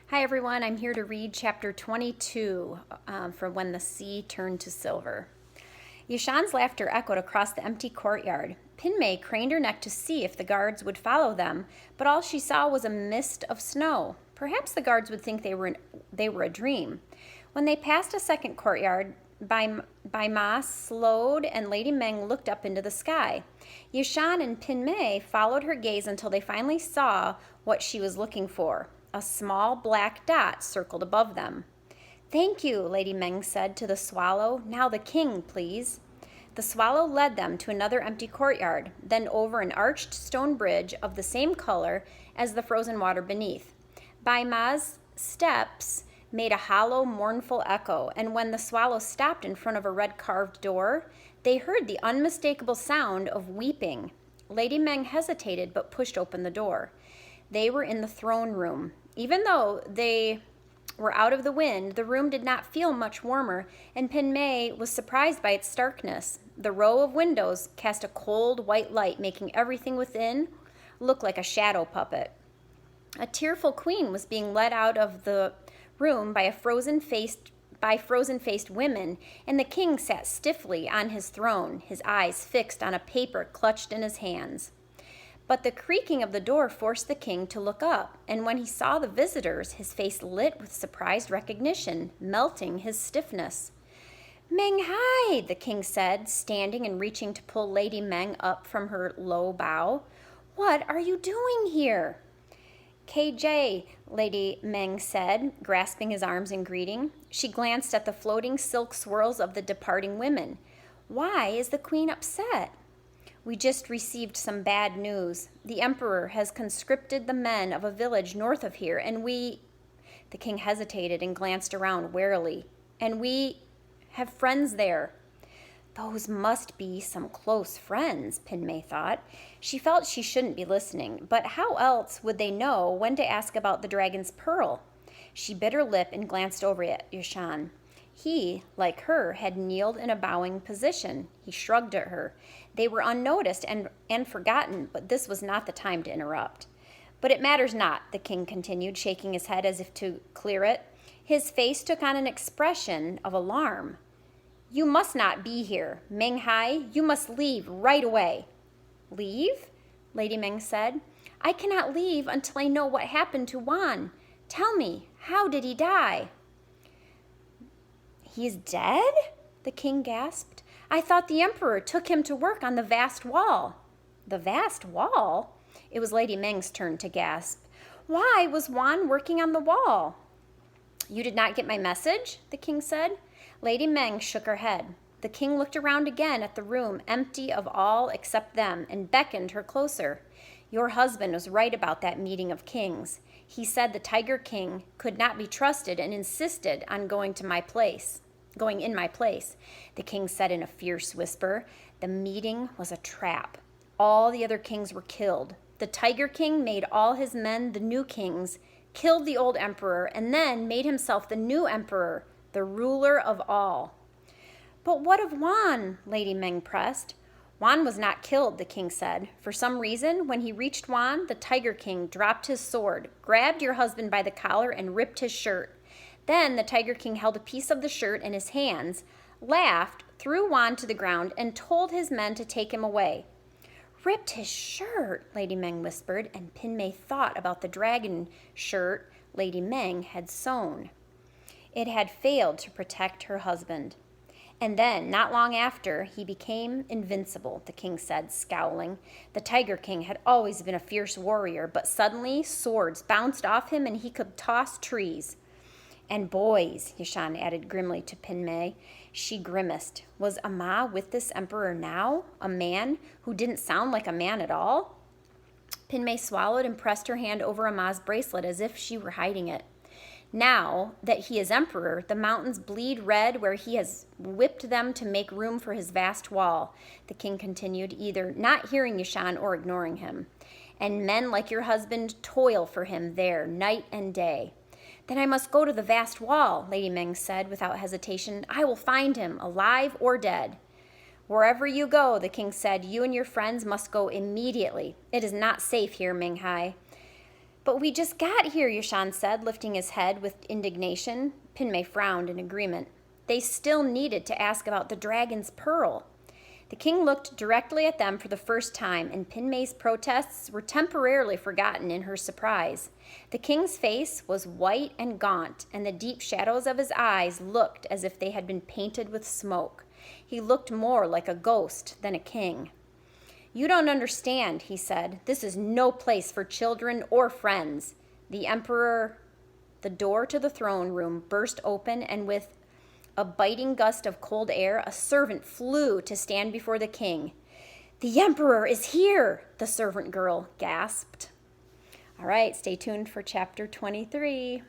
Hi everyone, I'm here to read chapter 22 from When the Sea Turned to Silver. Yashan's laughter echoed across the empty courtyard. Pinmay craned her neck to see if the guards would follow them, but all she saw was a mist of snow. Perhaps the guards would think they were a dream. When they passed a second courtyard, Bai Ma slowed and Lady Meng looked up into the sky. Yashan and Pinmay followed her gaze until they finally saw what she was looking for. A small black dot circled above them. "Thank you," Lady Meng said to the swallow. "Now the king, please." The swallow led them to another empty courtyard, then over an arched stone bridge of the same color as the frozen water beneath. Bai Ma's steps made a hollow, mournful echo, and when the swallow stopped in front of a red carved door, they heard the unmistakable sound of weeping. Lady Meng hesitated but pushed open the door. They were in the throne room. Even though they were out of the wind, the room did not feel much warmer, and Pinmay was surprised by its starkness. The row of windows cast a cold, white light, making everything within look like a shadow puppet. A tearful queen was being led out of the room by frozen-faced women, and the king sat stiffly on his throne, his eyes fixed on a paper clutched in his hands. But the creaking of the door forced the king to look up, and when he saw the visitors, his face lit with surprised recognition, melting his stiffness. "Meng Hai," the king said, standing and reaching to pull Lady Meng up from her low bow. "What are you doing here?" "KJ," Lady Meng said, grasping his arms in greeting. She glanced at the floating silk swirls of the departing women. "Why is the queen upset?" "We just received some bad news. The emperor has conscripted the men of a village north of here, and we—" The king hesitated and glanced around warily. "And we have friends there." Those must be some close friends, Pinmay thought. She felt she shouldn't be listening, but how else would they know when to ask about the dragon's pearl? She bit her lip and glanced over at Yashan. He, like her, had kneeled in a bowing position. He shrugged at her. They were unnoticed and forgotten, but this was not the time to interrupt. "But it matters not," the king continued, shaking his head as if to clear it. His face took on an expression of alarm. "You must not be here. Meng Hai, you must leave right away." "Leave?" Lady Meng said. "I cannot leave until I know what happened to Wan. Tell me, how did he die?" "He's dead?" the king gasped. "I thought the emperor took him to work on the vast wall." "The vast wall?" It was Lady Meng's turn to gasp. "Why was Wan working on the wall?" "You did not get my message?" the king said. Lady Meng shook her head. The king looked around again at the room, empty of all except them, and beckoned her closer. "Your husband was right about that meeting of kings. He said the Tiger King could not be trusted and insisted on going in my place. The king said in a fierce whisper. The meeting was a trap. All the other kings were killed. The Tiger King made all his men the new kings, killed the old emperor, and then made himself the new emperor, the ruler of all." "But what of Wan?" Lady Meng pressed. "Wan was not killed," the king said. "For some reason, when he reached Wan, the Tiger King dropped his sword, grabbed your husband by the collar, and ripped his shirt. Then the Tiger King held a piece of the shirt in his hands, laughed, threw Wan to the ground, and told his men to take him away." "Ripped his shirt," Lady Meng whispered, and Pinmay thought about the dragon shirt Lady Meng had sewn. It had failed to protect her husband. "And then, not long after, he became invincible," the king said, scowling. "The Tiger King had always been a fierce warrior, but suddenly swords bounced off him and he could toss trees." "And boys," Yashan added grimly to Pinmay. She grimaced. Was Ama with this emperor now? A man who didn't sound like a man at all? Pinmay swallowed and pressed her hand over Ama's bracelet as if she were hiding it. "Now that he is emperor, the mountains bleed red where he has whipped them to make room for his vast wall," the king continued, either not hearing Yashan or ignoring him. "And men like your husband toil for him there night and day." "Then I must go to the vast wall," Lady Meng said without hesitation. "I will find him, alive or dead." "Wherever you go," the king said, "you and your friends must go immediately. It is not safe here, Meng Hai." But we just got here, Yashan said, lifting his head with indignation. Pinmay frowned in agreement. They still needed to ask about the dragon's pearl. The king looked directly at them for the first time, and Pinmay's protests were temporarily forgotten in her surprise. The king's face was white and gaunt, and the deep shadows of his eyes looked as if they had been painted with smoke. He looked more like a ghost than a king. "You don't understand," he said. "This is no place for children or friends." The door to the throne room burst open, and with a biting gust of cold air, a servant flew to stand before the king. "The emperor is here," the servant girl gasped. All right, stay tuned for chapter 23.